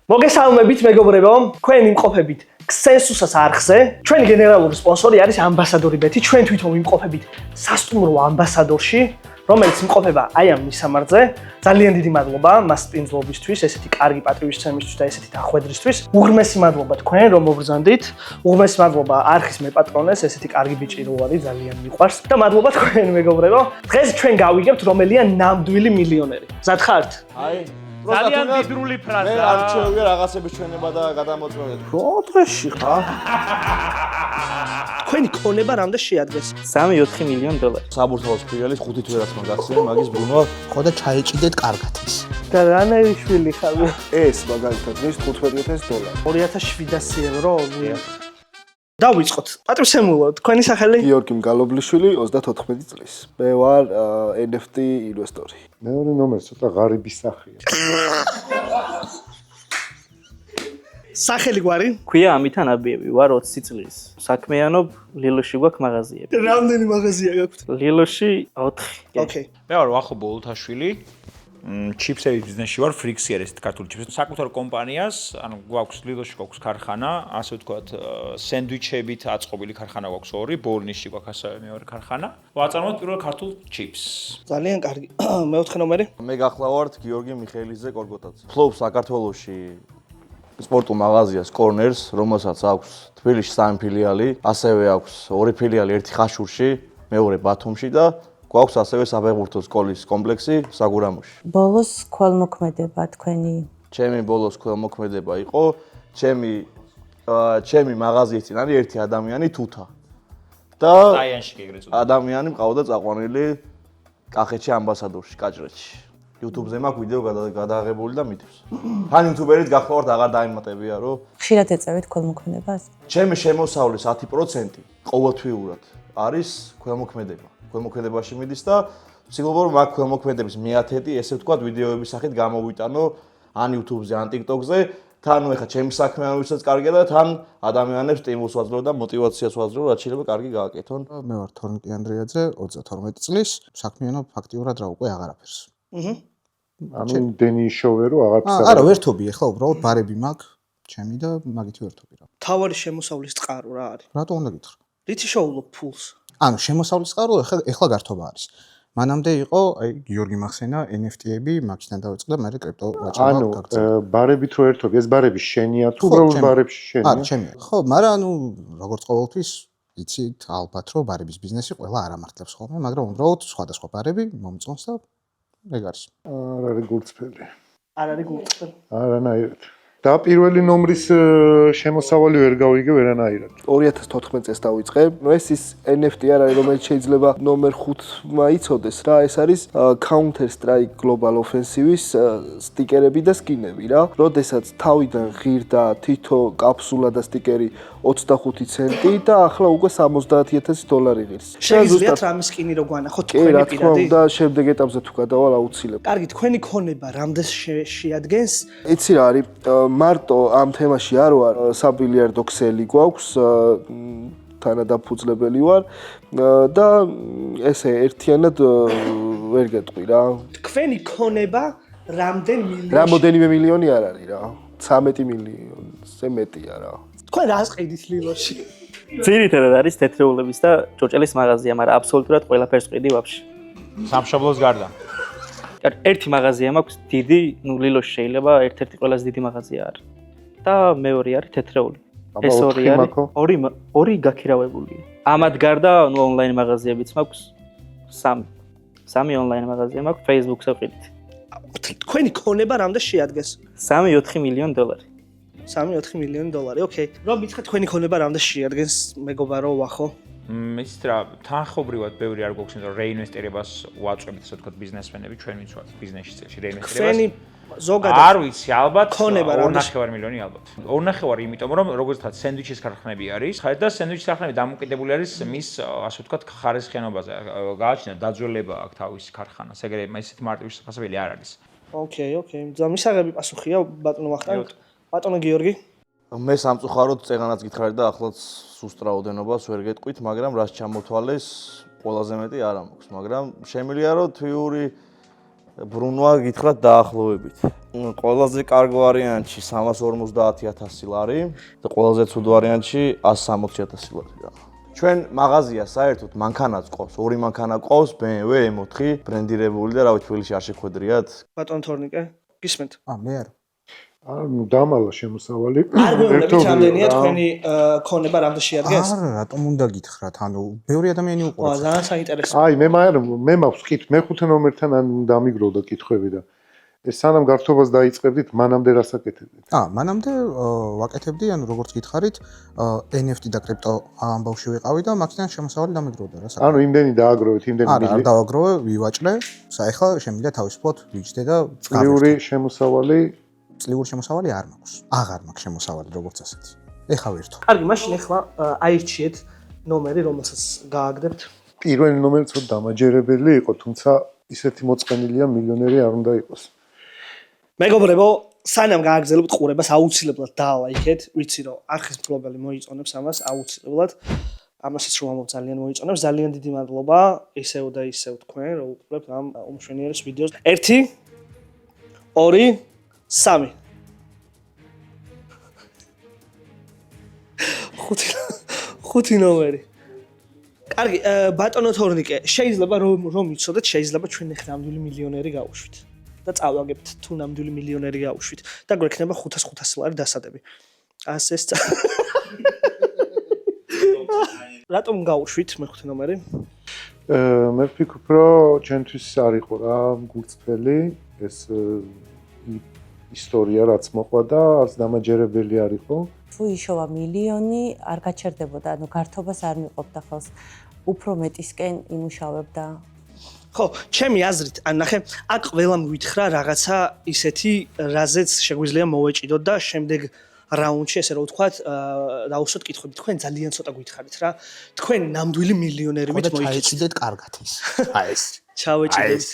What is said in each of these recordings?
მოგესალმებით მეგობრებო, თქვენ იმყოფებით ქსენსუსას არხზე. ჩვენი გენერალური სპონსორი არის ამბასადორი ბეთი. ჩვენ თვითონ ვიმყოფებით სასტუმრო ამბასადორში, რომელიც იმყოფება აი ამ მისამართზე. ძალიან დიდი მადლობა მას სპინძლობისთვის, ესეთი კარგი პატივისცემისთვის და ესეთი დახვედრისთვის. უღრმესი მადლობა თქვენ რომ მოგბრძანდით. უღრმესი მადლობა არხის მეპატრონეს, ესეთი კარგი ბიჭი რო არის, ძალიან მიყვარს. და მადლობა თქვენ მეგობრებო. დღეს ჩვენ გავიგებთ რომელია ნამდვილი მილიონერი. მზად ხართ? აი ძალიან დიდრული ფრაზა. მე არ შეიძლება რაღაცების ჩვენება და გადამოწმება. პროდრეში ხა? თქვენი ქონება რამდენ შეადგენს? 3-4 მილიონი დოლარი. საბურთალოს ფილიალის 5 თვერაც მაგაცია, მაგის ბრუნვა ხო და ჩაეჭიდეთ კარგად ის. და რანაირი შვილი ხარ? ეს მაგალითად ნის 15,000 დოლარი. 2700 ევრო. დავიწყოთ. პატრისემულო, თქვენი სახელი? გიორგი მგალობლიშვილი, 34 წლის. მე ვარ NFT ინვესტორი. მეორე ნომერი ცოტა ღარიბი სახეა. სახელი გვარი? ქვია ამითან აბიები, ვარ 20 წლის. საქმეანობ ლილოში გვაქვს მაღაზიები. რამდენი მაღაზია გაქვთ? ლილოში 4. ოკეი. მე ვარ ვახო ბოლთაშვილი. ჩიპსების ბიზნესში ვარ, ფრიქსიერ ეს ქართული ჩიპსები. საკუთარ კომპანიას, ანუ გვაქვს ლილოში გვაქვს ქარხანა, ასე ვთქვათ, სენდვიჩებით აწყობილი ქარხანა გვაქვს ორი, ბოლნიში გვაქვს ასევე მეორე ქარხანა. ვაწარმოებთ პირველ ქართულ ჩიპს. ძალიან კარგი. მეოთხე ნომერი? მე გახლავართ გიორგი მიხეილიძე კორგოტაძე. ფლობს საქართველოში სპორტულ მაღაზიას Corners, რომელსაც აქვს თბილისში 3 ფილიალი, ასევე აქვს 2 ფილიალი, ერთი ხაშურში, მეორე ბათუმში და გვაქვს ასევე საფეხბურთო სკოლის კომპლექსი საგურამოში. ბოლოს ქველმოქმედება თქვენი. ჩემი ბოლოს ქველმოქმედება იყო, ჩემი მაღაზიის წინ არის ერთი ადამიანი თუთა. და საიანში ეგრეთ წოდებული. ადამიანი მყავდა წაყვანილი კახეთში ამბასადორში, კაჭრეთში. YouTube-ზე მაქვს ვიდეო გადაღებული და მითევს. თან YouTuber-ით გახლავართ აღარ დაიმატებია, რომ ხშირად ეწევით ქველმოქმედებას? ჩემი შემოსავლის 10% ყოველთვიურად არის ქველმოქმედება. ქველმოქმედებაში მიდის და ვცდილობ რომ მაგ ქველმოქმედების მეათედი, ესე ვთქვათ, ვიდეოების სახით გამოვიტანო ან YouTube-ზე, ან TikTok-ზე. თან ეხა ჩემი საქმიანობისაც კარგია და თან ადამიანებს სტიმულს ვაძლევ და мотивაციას ვაძლევ, რაც შეიძლება კარგი გააკეთონ. მე ვარ თორნიკე ანდრეაძე, 32 წლის, საქმიანობ ფაქტიურად რა უკვე აღარაფერს. ანუ დენი შოვე რო აღარ არა, ვერთობი ახლა უბრალოდ ბარები მაქვს, ჩემი და მაგითი ვერთობი რა. თავარი შემოსავლის წყარო რა არის? რატო უნდა გითხრა? რითი შოულობ ფულს? ანუ შემოსავლის წყარო ახლა გართობა არის. მანამდე იყო, აი, გიორგი მახსენა, NFT-ები, მაგისთან დავიწყდა, მე კრიპტო ვაჭრობა ანუ გაგრძელდა. ბარებით რო ერთობ, ეს ბარები შენია თუ უბრალოდ ბარებში შენია? არა, ჩემია. ხო, მაგრამ ანუ როგორც ყოველთვის იცით ალბათ რომ ბარების ბიზნესი ყველა არ ამართლებს ხოლმე, მაგრამ უბრალოდ სხვადასხვა ბარები მომწონს და ეგ არის. არ არის გულწრფელი. არ არის გულწრფელი. არანაირად. და პირველი ნომრის შემოსავალი ვერ გავიგე ვერანაირად. 2014 წელს დავიწყე. ნუ ეს ის NFT არ არის, რომელიც შეიძლება ნომერ 5-მა იცოდეს რა. ეს არის Counter Strike Global Offensive-ის სტიკერები და სკინები რა. როდესაც თავიდან ღირდა თითო კაფსულა და სტიკერი 25 ცენტი და ახლა უკვე 70,000 დოლარი ღირს. შეგიძლიათ რამის სკინი რო გვანახოთ კი, რა თქვენი თქმა პირადი? უნდა, შემდეგ ეტაპზე თუ გადავალ აუცილებლად. კარგი, თქვენი ქონება რამდენს შეადგენს? იცი რა არის, მარტო ამ თემაში არ ვარ, საბილიარდო ქსელი გვაქვს, თანადაფუძნებელი ვარ და ესე ერთიანად ვერ გეტყვი რა. თქვენი ქონება რამდენ მილიონი? რამოდენიმე მილიონი არ არის რა. 13 მილიონზე მეტია რა. თქვენ რას ყიდით ლილოში? ძირითადად არის თეთრეულების და ჭოჭელის მაღაზია, მაგრამ აბსოლუტურად ყველაფერს ყიდი ვაფშე. სამშობლოს გარდა. ერთი მაღაზია მაქვს დიდი, ნუ ლილოში შეიძლება ერთ-ერთი ყველაზე დიდი მაღაზია არის. და მეორე არის თეთრეული. ეს ორი არის. ორი გაქირავებულია. ამად გარდა, ნუ ონლაინ მაღაზიებიც მაქვს 3. 3 ონლაინ მაღაზია მაქვს Facebook-ზე ვყიდით. თქვენი ქონება რამდენ შეადგენს? 3-4 მილიონი დოლარი. 3-4 მილიონი დოლარი. ოკეი. რომ მითხრა თქვენი ქონება რამდენ შეადგენს, მეგობარო ვახო? იცით რა, თანხობრივად ბევრი არ გვაქვს, იმიტომ რომ რეინვესტირებას ვაწვევთ, ასე ვთქვათ, ბიზნესმენები, ჩვენ ვინც ვართ ბიზნესში წელში რეინვესტირებას. თქვენი ზოგადად არ ვიცი, ალბათ ქონება რამდენ? 2.5 მილიონი ალბათ. 2.5, იმიტომ რომ როგორცაც სენდვიჩის ქარხნები არის, ხარეთ და სენდვიჩის ქარხნები დამოკიდებული არის მის, ასე ვთქვათ, ხარისხიანობაზე. გააჩნია დაძველება აქვს თავისი ქარხანას, ეგრე ისეთი მარტივი შესაძლებელი არ არის. ოკეი. მისაღები პასუხია ბატონო ვახტანგ. ბატონო გიორგი? მე სამწუხაროდ წეღანაც გითხარით და ახლაც სუსტ რაოდენობას ვერ გეტყვით, მაგრამ რაც ჩამოთვალეს, ყველაზე მეტი არ ამოქვს, მაგრამ შემიძლია რომ თვიური ბრუნვა გითხრათ დაახლოებით. ყველაზე კარგ ვარიანტში 350.000 ლარი და ყველაზე ცუდ ვარიანტში 160.000 ლარი რა. ჩვენ მაღაზია საერთოდ მანქანაც ყავს, ორი მანქანა ყავს, BMW M4 ბრენდირებული და რავი თბილისში არ შეხვედრიათ. ბატონ თორნიკე, გისმენთ? მე არ. ანუ დამალა შემოსავალი. არ გვეუბნებით რამდენია თქვენი ქონება რამდენი შეადგენს? არა, რატომ უნდა გითხრათ? ანუ ბევრი ადამიანი უყურებს. ძალიან საინტერესო. აი მე მაქვს კითხვი, მეხუთე ნომერთან ან დამიგროვდა კითხვები და ეს სანამ გართობას დაიწყებდით, მანამდე რას აკეთებდით? მანამდე ვაკეთებდი, ანუ როგორც გითხარით, NFT და კრიპტო ამბავში ვიყავი და მაგიდან შემოსავალი დამიგროვდა რა. ანუ იმდენი დააგროვეთ, იმდენი არა, არ დავაგროვე, ვივაჭრე. საერთოდ შემიძლია თავისუფლად ვიჯდე და წლიური შემოსავალი წლიური შემოსავალი არ მაქვს. აღარ მაქვს შემოსავალი როგორც ასეთი. ეხა ვერთო. კარგი, მაშინ ახლა აირჩიეთ ნომერი, რომელსაც გააგდებთ. პირველი ნომერი ცოტა დამაჯერებელი იყო, თუმცა ისეთი მოწყენილია მილიონერი არ უნდა იყოს. მეგობრებო, სანამ გააგრძელებთ ყურებას, აუცილებლად დაალაიქეთ. ვიცი რომ არხის მფლობელი მოიწონებს ამას, აუცილებლად. ამასაც რომ ამობ ძალიან მოიწონებს. ძალიან დიდი მადლობა ისევ და ისევ თქვენ, რომ უყურებთ ამ უმშვენიერეს ვიდეოს. 1 2 3 ხუთი ნომერი. კარგი, ბატონო თორნიკე, შეიძლება რომ იცოდეთ, შეიძლება ჩვენ ახლა ნამდვილი მილიონერი გავუშვით და წავაგებთ თუ ნამდვილი მილიონერი გავუშვით და გვექნება 500 ლარი დასადები. ასე რატომ გავუშვით მეხუთე ნომერი? მე ვფიქრობ, რომ ჩვენთვის არ იყო რა გულწრფელი ეს ისტორია რაც მოყვა და არც დამაჯერებელი არ იყო. თუ იშოვა მილიონი, არ გაჩერდებოდა, ანუ გართობას არ მიყოფდა ხელს. უფრო მეტისკენ იმუშავებდა. ხო, ჩემი აზრით, ან ნახე, აქ ყველამ გვითხრა რაღაცა ისეთი, რაზეც შეგვიძლია მოვეჭიდოთ და შემდეგ რაუნდში, ესე რომ ვთქვათ, დავუსვათ კითხვები. თქვენ ძალიან ცოტა გითხარით რა. თქვენ ნამდვილი მილიონერებით მოიქცეთ კარგად ის. აი ეს. ჩავეჭიდეთ.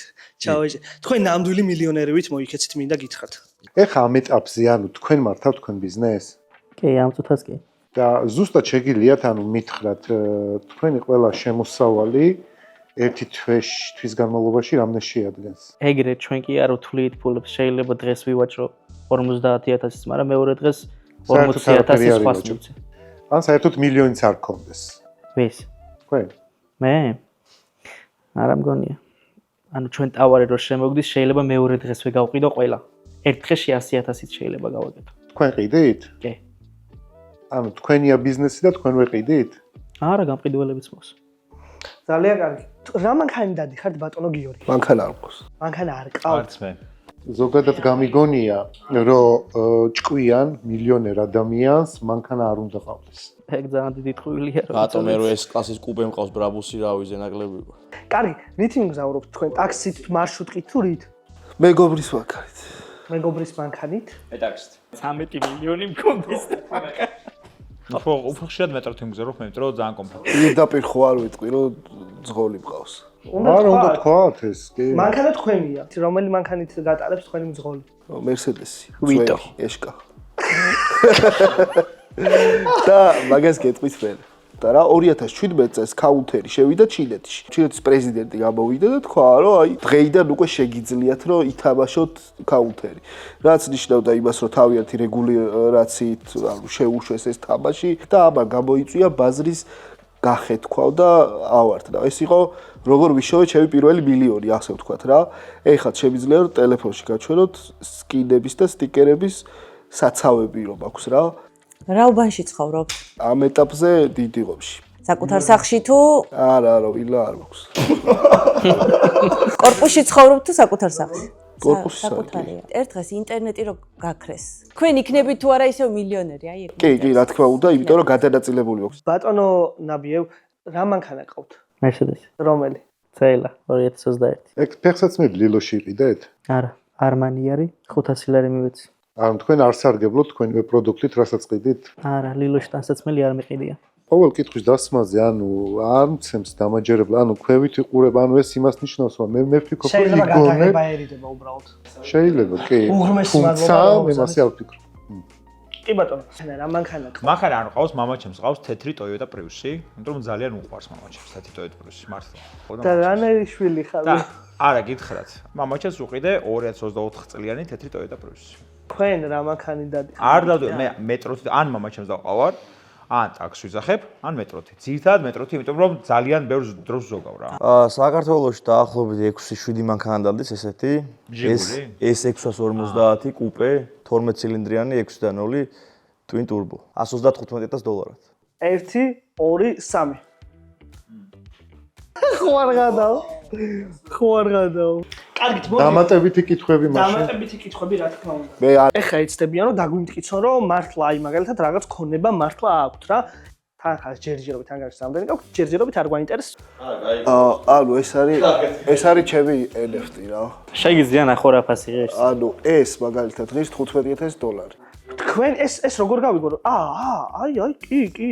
თქვენ ნამდვილი მილიონერებით მოიქცეთ, მინდა გითხრათ. ეხა ამ ეტაპზე, ანუ თქვენ მართავთ თქვენ ბიზნესს? კი, ამ წუთას კი. და ზუსტად შეგიძლიათ ანუ მითხრათ თქვენი ყველა შემოსავალი ერთი თვის განმავლობაში რამდენი შეადგენს? ეგრე ჩვენ კი არ ვთვლით ფულებს, შეიძლება დღეს ვივაჭრო 50.000-ს, მაგრამ მეორე დღეს 40.000-ს სხვას მივცე. ან საერთოდ მილიონიც არ გქონდეს. ვის? თქვენ? მე? არა მგონია. ანუ ჩვენ ტავარი რო შემოგდის, შეიძლება მეორე დღეს ვეგავყიდო ყველა. ერთ დღეში 100.000-ით შეიძლება გავაკეთო. თქვენ ყიდით? კი. ანუ თქვენია ბიზნესი და თქვენ ვეყიდით? არა, გამყიდველებიც მოს. ძალიან კარგი. რა მანქანი დადიხართ ბატონო გიორგი? მანქანა არ ყავს. მანქანა არ ყავს. არც მე. ზოგადად გამიგონია, რომ ჭკვიან მილიონერ ადამიანს მანქანა არ უნდა ყავდეს. ეგ ძალიან დიდი ტყუილია რა. რატომ მე რო ეს კლასის კუპე მყავს ბრაბუსი რავი ზენაკლები იყო. კარგი, რით მგზავრობთ თქვენ? ტაქსით, მარშრუტით თუ რით? მეგობრის მანქანით. მეგობრის მანქანით? მე ტაქსით. 13 მილიონი მქონდეს. უფრო ხშირად მეტროთ იმგზავრობ, მეტრო ძალიან კომფორტია. პირდაპირ ხო არ ვიტყვი რომ ძღოლი მყავს. არა უნდა თქვათ ეს, კი. მანქანა თქვენია. რომელი მანქანით გატარებს თქვენი მძღოლი? მერსედესი. ვიტო, ეშკა. და მაგას გეტყვით მე. და რა 2017 წელს კაუნტერი შევიდა ჩინეთში. ჩინეთის პრეზიდენტი გამოვიდა და თქვა, რომ აი დღეიდან უკვე შეგიძლიათ რომ ითამაშოთ კაუნტერი. რაც ნიშნავდა იმას, რომ თავიანთი რეგულაციით ანუ შეუშვეს ეს თამაში და ამან გამოიწვია ბაზრის გახეთქვა და ავარდნა. ეს იყო როგორ ვიშოვე ჩემი პირველი მილიონი, ასე ვთქვათ რა. ეხლა შემიძლია რომ ტელეფონში გაჩვენოთ სკინების და სტიკერების საცავები რომ აქვს რა. რა უბანში ცხოვრობ? ამ ეტაპზე დიდი ღომში. საკუთარ სახლში თუ არა, ვილა არ მაქვს. კორპუსში ცხოვრობ თუ საკუთარ სახლში? კორპუსში საკუთარია. ერთ დღეს ინტერნეტი რო გაქრეს. თქვენ იქნებით თუ არა ისევ მილიონერი, აი ეგ. კი, რა თქმა უნდა, იმიტომ რომ გადანაწილებული მაქვს. ბატონო ნაბიევ, რა მანქანა ყავთ? მერსედესი. რომელი? წელა 2021. ეგ ფეხსაც მე ლილოში იყიდეთ? არა, არმანი არის 500 ლარი მივეცი. ანუ თქვენ არ სარგებლობთ თქვენი პროდუქტით, რასაც ყიდით? არა, ლილოში ტანსაცმელი არ მიყიდია. ყოველ კითხვის დასმაზე, ანუ არ მცემს დამაჯერებლად, ანუ ქვევით იყურებ, ანუ ეს იმას ნიშნავს, რომ მე ვფიქრობ, რომ შეიძლება იგონე გადაღებაერიდება უბრალოდ. შეიძლება, კი. უღრმესი თუმცა მადლობა, მე მასე არ ვფიქრობ. კი ბატონო, რა მანქანა ყავთ? მანქანა არ ყავს, მამაჩემს ყავს თეთრი Toyota Prius-ი, იმიტომ რომ ძალიან უყვარს მამაჩემს თეთრი Toyota Prius-ი, მართლა. და რანერი შვილი ხარ? და არა, გითხრათ. მამაჩემს უყიდე 2024 წლიანი თეთრი Toyota Prius. თქვენ რა მანქანი დადით? არ დავდივარ, მე მეტროთი ან მამაჩემს დავყავარ, ან ტაქსს ვიზახებ, ან მეტროთი. ძირითადად მეტროთი, იმიტომ რომ ძალიან ბევრ დროს ზოგავ რა. საქართველოში დაახლოებით 6-7 მანქანა დადის ესეთი. ეს 650 კუპე, 12 ცილინდრიანი 6.0 twin turbo. $135,000. 1 2 3 ხო არ გადაო. კარგით, მოდი. დამატებითი კითხვები მაშინ. დამატებითი კითხვები რა თქმა უნდა. მე არ ეხლა იცდებიან რომ დაგვიმტკიცონ რომ მართლა აი მაგალითად რაღაც ქონება მართლა აქვთ რა. თან ხარ ჯერჯერობით თან გარშ რამდენი გაქვთ, ჯერჯერობით არ გვაინტერესებს. ანუ ეს არის ჩემი NFT რა. შეგიძლია ნახო რა ფასი ღირს. ანუ ეს მაგალითად ღირს $15,000. თქვენ ეს როგორ გავიგო რომ აი კი.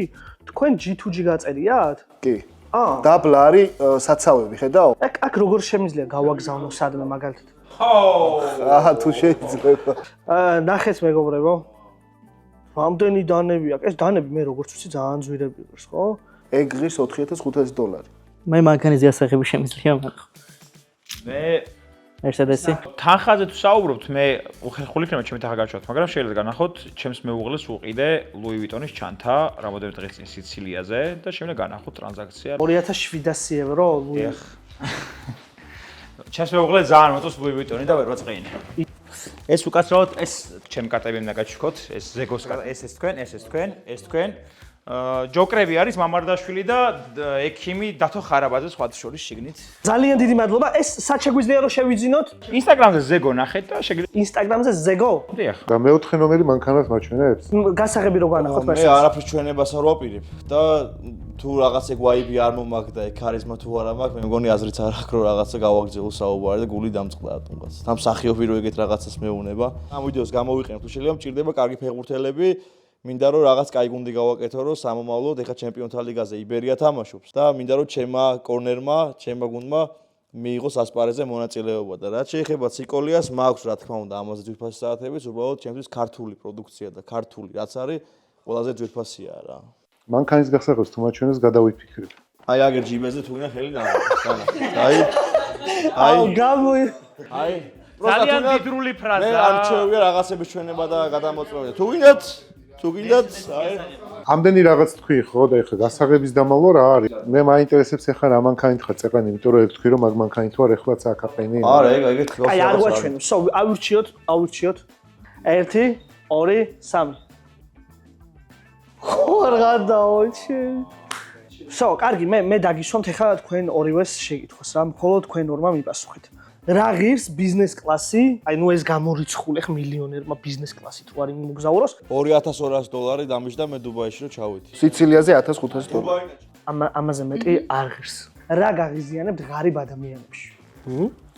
თქვენ G2G გაწერიათ? კი. დაბლა არის საცავები, ხედავ? აქ როგორ შემიძლია გავაგზავნო სადმე მაგალითად? თუ შეიძლება. ნახეთ მეგობრებო. რამდენი დანები აქვს? ეს დანები მე როგორც ვიცი ძალიან ძვირები ვარ, ხო? ეგ ღირს $4,500. მე მანქანის გასაღები შემიძლია მაგ. მე Mercedes-ი. თანხაზე თუ საუბრობთ, მე უხერხული იქნება ჩემი თანხა გაჩვენოთ, მაგრამ შეიძლება განახოთ, ჩემს მეუღლეს უყიდე Louis Vuitton-ის ჩანთა, რამოდენიმე დღის წინ სიცილიაზე და შემდეგ განახოთ ტრანზაქცია. 2700 евро. ჩემს მეუღლეს ძალიან მოწონს Louis Vuitton-ი და ვერ ვაწყინე. ეს უკაცრავად ეს ჩემი კარტები უნდა გაჩვქოთ, ეს ზეგოს კარტა, ეს თქვენ. ჯოკრები არის მამარდაშვილი და ექიმი დათო ხარაბაძე სხვათა შორის შიგნით. ძალიან დიდი მადლობა. ეს სად შეგვიძლია რომ შევიძინოთ? Instagram-ზე ზეგო ნახეთ და შეგიძლიათ. Instagram-ზე ზეგო? დიახ. და მეოთხე ნომერი მანქანას მაჩვენებს? გასაღები რო განახოთ მე არაფრის ჩვენებას არ ვაპირებ და თუ რაღაც ეგ ვაიბი არ მომაქვს და ეგ ქარიზმა თუ არა მაქვს, მე მგონი აზრიც არ აქვს რომ რაღაცა გავაგრძელო საუბარი და გული დამწყდა ატომგაც. ამ მსახიობი რო ეგეთ რაღაცას მეუნება. ამ ვიდეოს გამოვიყენებ თუ შეიძლება მჭირდება კარგი ფეხბურთელები. მინდა რომ რაღაც კაი გუნდი გავაკეთო რომ სამომავლოდ ეხა ჩემპიონთა ლიგაზე იბერია თამაშობს და მინდა რომ ჩემმა კორნერმა, ჩემმა გუნდმა მიიღოს ასპარეზზე მონაწილეობა და რაც შეეხება ციკოლიას, მაქვს რა თქმა უნდა ამაზე ძვირფასი საათებიც, უბრალოდ ჩემთვის ქართული პროდუქცია და ქართული რაც არის, ყველაზე ძვირფასია რა. მანქანის გასაღებს თუ მაჩვენებს გადავიფიქრებ. აი აგერ ჯიბეზე თუ გინდა ხელი დამაყრა. ძალიან დიდრული ფრაზა. მე არ მჩევია რაღაცების ჩვენება და გადამოწმება. თუ გინდათ, აი ამდენი რაღაც თქვი ხო და ეხლა გასაღების დამალვა რა არის? მე მაინტერესებს ეხლა რა მანქანით ხარ წეყანი, იმიტომ რომ ეგ თქვი რომ მაგ მანქანით ვარ ეხლაც აქ აყენი. არა, ეგეთ ხო. აი არ გვაჩვენებს. სო, ავირჩიოთ. 1 2 3 ხო არ გადაოჩი. სო, კარგი, მე დაგისვამთ ეხლა თქვენ ორივეს შეკითხვას რა, მხოლოდ თქვენ ორმა მიპასუხეთ. რა ღირს ბიზნეს კლასი? აი ნუ ეს გამორიცხული ხ მილიონერმა ბიზნეს კლასი თუ არ იმოგზაუროს $2,200 დამიშდა მე დუბაიში რომ ჩავედი. სიცილიაზე $1,500. ამაზე მეტი არ ღირს. რა გაღიზიანებთ ღარიბ ადამიანებში?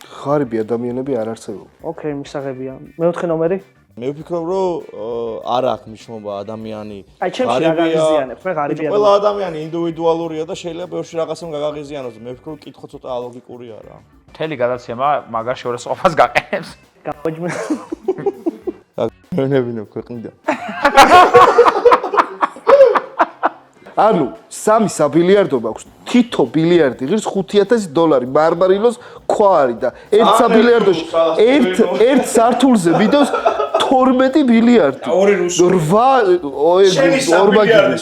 ღარიბი ადამიანები არ არსებობ. ოკეი, მისაღებია. მეოთხე ნომერი? მე ვფიქრობ რომ არ აქვს მნიშვნელობა ადამიანი. აი ჩემში რა გაღიზიანებთ? მე ღარიბი ყველა ადამიანი ინდივიდუალურია და შეიძლება ბევრში რაღაცამ გაგაღიზიანოს. მე ვფიქრობ კითხვა ცოტა ალოგიკურია რა. მთელი გადაცემა მაგარ შეურაცხყოფას გაყენებს. გავაჯმე. გაგმენებინებ ქვეყნიდან. ანუ 3 საბილიარდო მაქვს. თითო ბილიარდი ღირს $5,000 ბარბარილოს ქვა არის და 1 საბილიარდოში ერთ სართულზე ვიდოს 12 ბილიარდი. 8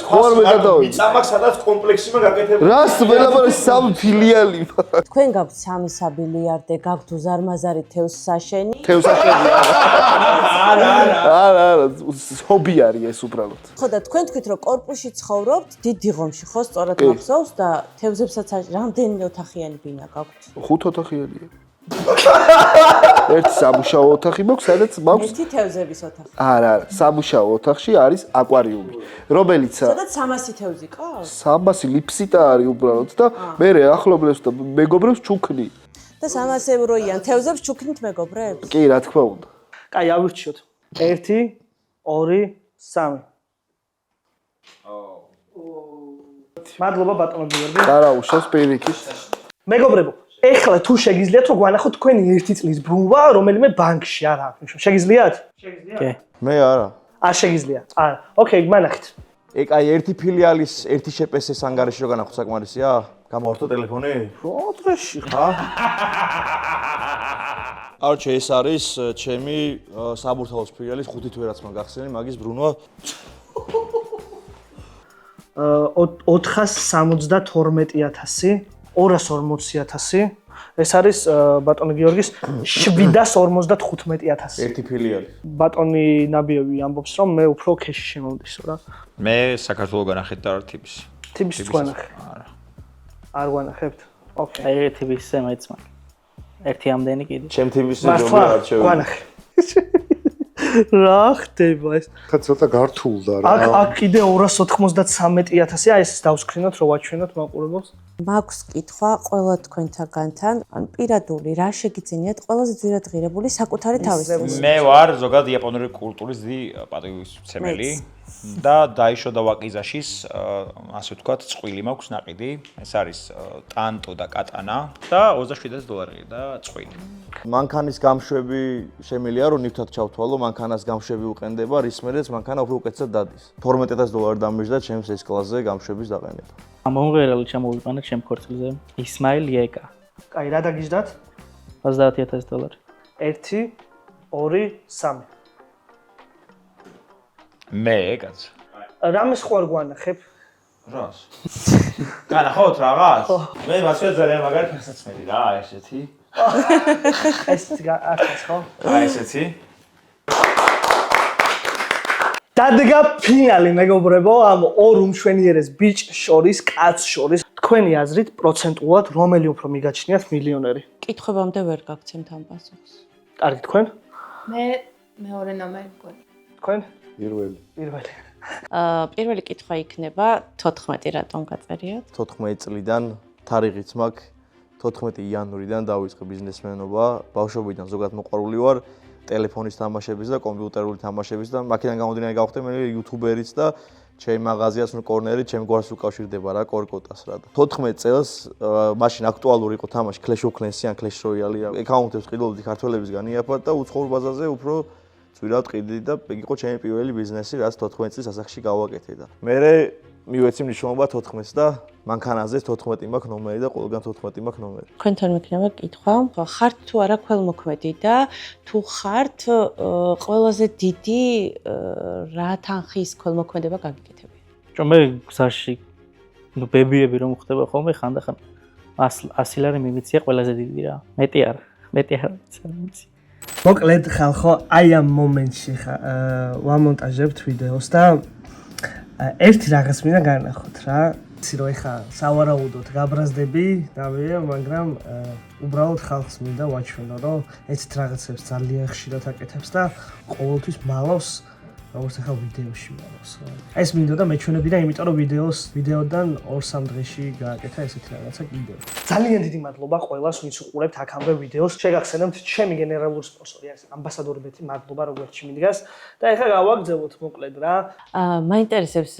ხო არ გადავი. მიწამაკ სადაც კომპლექსიმა გაკეთებული. რას ველაპარაკი 3 ფილიალი. თქვენ გაქვთ 3 საბილიარდე, გაქვთ უზარმაზარი თევზსაშენი? თევზსაშენი. არა, ჰობი არის ეს უბრალოდ. ხო და თქვენ თქვით რომ კორპუსში ცხოვრობთ, დიდი ღომში ხო სწორად მახსოვს და თევზებსაც რამდენი ოთახიანი ბინა გაქვთ? 5 ოთახიანია. ერთი სამუშაო ოთახი მაქვს, სადაც მაქვს ერთი თევზების ოთახი. არა, სამუშაო ოთახში არის აკვარიუმი, რომელიც სადაც 300 თევზი ყავს? 300 ლიფსიტა არის უბრალოდ და მე ახლობლებს და მეგობრებს ჩუქნი. და 300 ევროიან თევზებს ჩუქნით მეგობრებს? კი, რა თქმა უნდა. კაი, ავირჩიოთ. 1 2 3 მადლობა ბატონო გიორგი. დარაუშავს პირიქით. მეგობრებო, ეხლა თუ შეგიძლიათ რომ გვანახოთ თქვენი 1 წლის ბრუნვა რომელიმე ბანკში არა აქვს. შეგიძლიათ? კი. მე არა. არ შეგიძლიათ. ოკეი, მანახეთ. ეგ აი ერთი ფილიალის ერთი შეპესეს ანგარიში რო განახოთ საკმარისია? გამოვართო ტელეფონი? რა დღეში ხა? არჩე ეს არის ჩემი საბურთალოს ფილიალის 5 თვე რაც მან გახსენი, მაგის ბრუნვა 472.000, 240.000. ეს არის ბატონი გიორგის 755.000. ერთი ფილიალი. ბატონი ნაბიევი ამბობს, რომ მე უფრო ქეში შემოვდისო რა. მე საქართველოს განახეთ და არ თიბის. თიბის გვანახე. არა. არ გვანახებთ? ოკეი. აი თიბისზე მეც მაგ. ერთი ამდენი კიდე. ჩემ თიბის ჯობია არჩევი. გვანახე. რა ხდება ეს? ხა ცოტა გართულდა რა. აქ კიდე 293.000, აი ეს დავსკრინოთ, რომ ვაჩვენოთ მაყურებელს. მაქვს კითხვა ყველა თქვენთაგანთან, ან პირადული რა შეგიძლიათ ყველაზე ძვირად ღირებული საკუთარი თავისთვის. მე ვარ ზოგადად იაპონური კულტურის დიდი პატრიოტი და დაიშვა ვაკიზაშის, ასე ვთქვათ, წყვილი მაქვს ნაყიდი. ეს არის ტანტო და კატანა და $27 და წყვილი. მანქანის გამშვები შემიძლია რომ ნივთად ჩავთვალო, მანქანას გამშვები უყენდება, რის მერეც მანქანა უფრო უკეთესად დადის. $12,000 დამიჯდა ჩემს ეს კლასზე გამშვების დაყენება. მომღერალი ჩამოვიყენეთ ჩემ ქორწილზე. ისმაილ იეკა. კაი, რა დაგიჟდათ? $30,000. 1 2 3. მე კაც. რამე სხვა გვანახებ? რას? განახოთ რაღაც? მე მასვე ძალიან მაგარი ფერსაცმელი რა, ესეთი. ეს ახაც ხო? აი ესეთი. დადგა ფინალი მეგობრებო, ამ ორ უმშვენიერეს ბიჭ შორის, კაც შორის. თქვენი აზრით პროცენტულად რომელი უფრო მიგაჩნიათ მილიონერი? კითხვებამდე ვერ გაგცემთ ამ პასუხს. კარგი, თქვენ? მე მეორე ნომერი მგონი. თქვენ? პირველი. პირველი კითხვა იქნება 14 რატომ გაწერიოთ? 14 წლიდან თარიღიც მაქვს 14 იანვრიდან დავიწყე ბიზნესმენობა, ბავშვობიდან ზოგადად მოყვარული ვარ ტელეფონის თამაშების და კომპიუტერული თამაშების და მაქედან გამომდინარე გავხდე მე იუთუბერიც და ჩემი მაღაზიაც ნუ კორნერი ჩემ გვარს უკავშირდება რა კორკოტას რა. 14 წელს მაშინ აქტუალური იყო თამაში Clash of Clans-ი ან Clash Royale-ი. ეკაუნტებს ყიდულობდი ქართველებისგან იაფად და უცხოურ ბაზაზე უფრო ძვირად ყიდდი და ეგ იყო ჩემი პირველი ბიზნესი, რაც 14 წლის ასაკში გავაკეთე და მე მივეცი მნიშვნელობა 14-ს და მანქანაზე 14 მაქვს ნომერი და ყველგან 14 მაქვს ნომერი. თქვენთან მექნება კითხვა, ხართ თუ არა ქველმოქმედი და თუ ხართ ყველაზე დიდი რა თანხის ქველმოქმედება გაგიკეთებია? მე გზაში ნუ ბებიები რომ ხდება ხოლმე ხანდახან 100 ლარი მიმიცია ყველაზე დიდი რა. მეტი არ ვიცი. მოკლედ ხალხო, აი ამ მომენტში ვამონტაჟებთ ვიდეოს და ერთი რაღაც მინდა განახოთ რა. იცი რომ ეხა სავარაუდოდ გაბრაზდები და მე, მაგრამ უბრალოდ ხალხს მინდა ვაჩვენო, რომ ეცეთ რაღაცებს ძალიან ხშირად აკეთებს და ყოველთვის მალავს, როგორც ეხა ვიდეოში მალავს. ეს მინდოდა მეჩვენებინა, იმიტომ რომ ვიდეოდან 2-3 დღეში გააკეთა ესეთი რაღაცა კიდევ. ძალიან დიდი მადლობა ყველას, ვინც უყურებთ აქამდე ვიდეოს. შეგახსენებთ, ჩემი გენერალური სპონსორი არის ამბასადორი ბეთი, მადლობა როგორც მიდგას და ეხლა გავაგზავნოთ მოკლედ რა. მაინტერესებს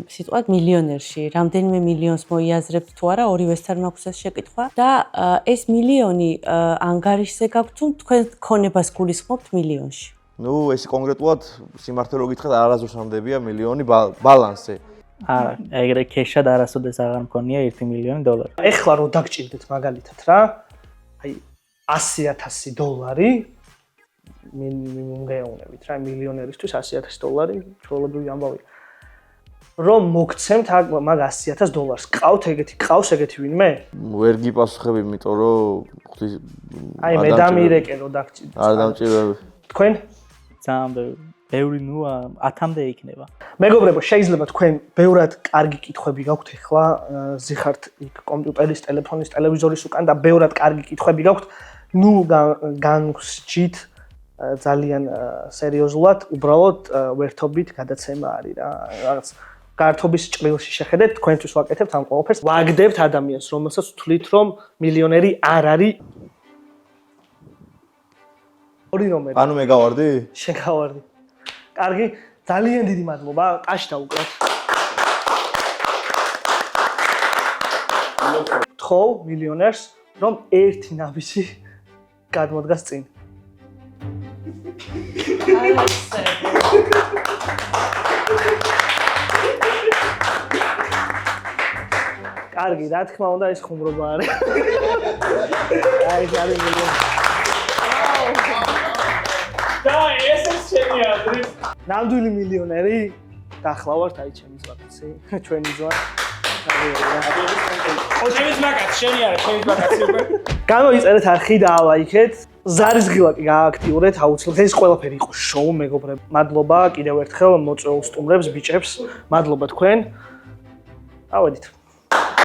სიტყვად მილიონერში, რამდენიმე მილიონს მოიაზრებთ თუ არა, ორივესთან მაქვს ეს შეკითხვა და ეს მილიონი ანგარიშზე გაქვთ თუ თქვენ ქონებას გულისხმობთ მილიონში? ნუ ეს კონკრეტულად სიმართლე რო გითხრათ არასდროს ამდებია მილიონი ბალანსზე. არა, ეგრე ქეშად არასოდეს აღარ მქონია $1 მილიონი. ეხლა რო დაგჭირდეთ მაგალითად რა, აი $100,000 მიმგეოვნებით რა, მილიონერისთვის $100,000 ჩვეულებრივი ამბავია. რომ მოგცემთ მაგ $100,000. ყავს ეგეთი ვინმე? ვერ გიპასუხებ, იმიტომ რომ აი მე დამირეკე რო დაგჭირდეთ. არ დამჭირდები. თქვენ? ძალიან ბევრი ნუ 10-მდე იქნება. მეგობრებო, შეიძლება თქვენ ბევრად კარგი კითხვები გაქვთ ახლა, ზიხართ იქ კომპიუტერის, ტელეფონის, ტელევიზორის უკან და ბევრად კარგი კითხვები გაქვთ. ნუ განვსჯით ძალიან სერიოზულად, უბრალოდ ვერთობით გადაცემა არის რა. რაღაც გართობის ჭრილში შეხედეთ, თქვენთვის ვაკეთებთ ამ ყველაფერს. ვაგდებთ ადამიანს, რომელსაც ვთვლით, რომ მილიონერი არ არის. ორი ნომერი. ანუ მე გავარდი? შეგავარდი. კარგი, ძალიან დიდი მადლობა. ტაში დაუკრათ. თხოვ მილიონერს, რომ ერთი ნაბიჯი გადმოდგას წინ. კარგი, რა თქმა უნდა, ეს ხუმრობა არის. აი, ეს არის მილიონი. და ესეც ჩემი აზრით. ნამდვილი მილიონერი დახლავართ აი ჩემი ზვაკაცი, ჩვენი ზვა. ჩემი ზვაკაცი, შენი არა, ჩემი ზვაკაცი უკვე. გამოიწერეთ არხი და ალაიქეთ. ზარისღილაკი გააქტიურეთ აუცილებლად. ეს ყველაფერი იყო შოუ, მეგობრებო. მადლობა კიდევ ერთხელ მოწვეულ სტუმრებს, ბიჭებს. მადლობა თქვენ. ავედით.